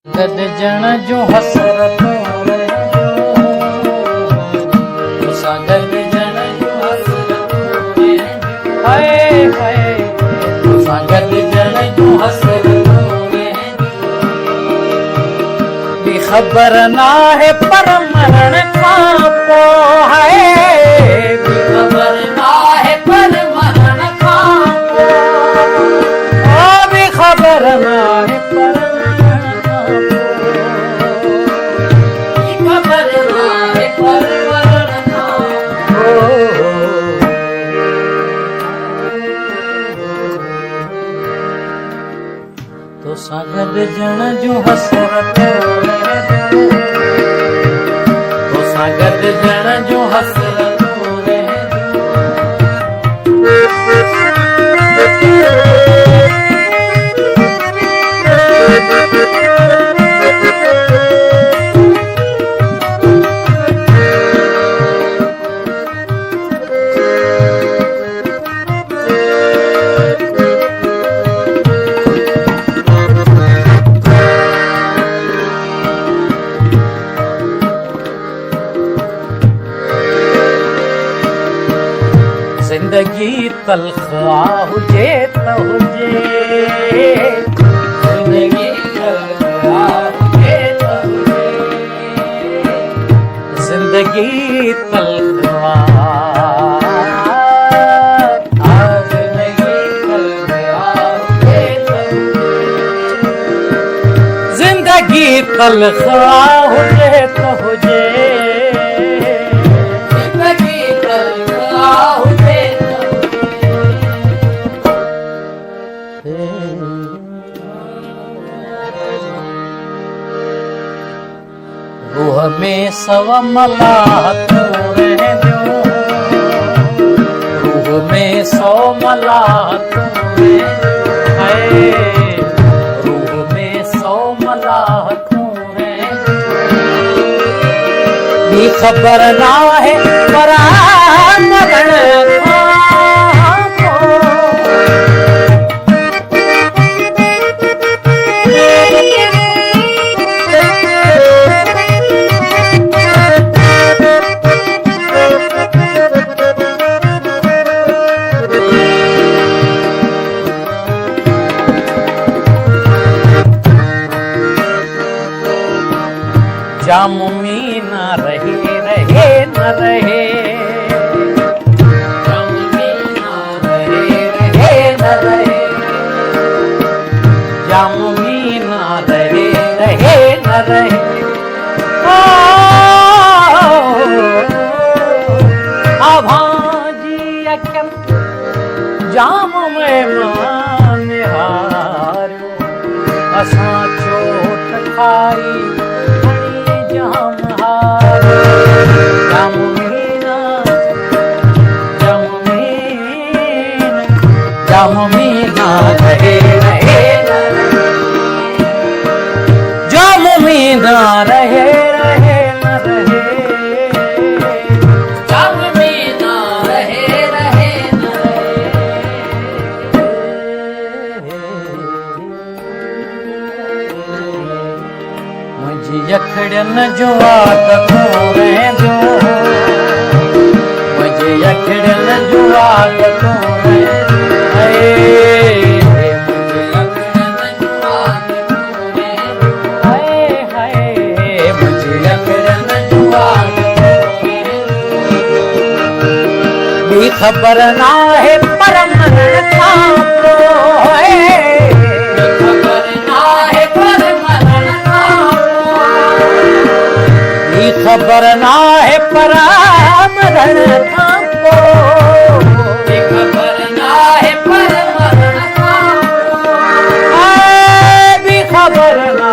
गद जण जो हसरत गद जण जो हसरत हाय हाय गद जण जो हसरत भी खबर ना है पर मरण का पो है भी खबर ना है पर मरण का पो भी खबर ना है पर तो सागद जण जो हसरत तो सागद जण जो हसरत जिंदगी तलखा हुजे त हुजे जिंदगी तलखा हुजे त हुजे जिंदगी तलखा जिंदगी तलखा हुजे त हुजे रूह में सवा मलाहत रह दो रूह में सौ मलाहत है रूह में सौ मलाहत भी खबर ना है पर मरण जाम में न रहे रहे न रहे जाम में न रहे रहे न रहे जाम में न रहे रहे न रहे आभाजी अकम जाम में मान हारो असां चोट खाई जामुमीना रहे रहे जामुमीना रहे रहे न रहे जामुमीना रहे रहे न रहे मुझे यखड़न जो आदत रहे दो मुझे यखड़न जो आदत भी खबर ना है पर मरण का खबर ना है पर मरण का भी खबर ना है पर मरण का खबर ना है पर मरण का भी खबर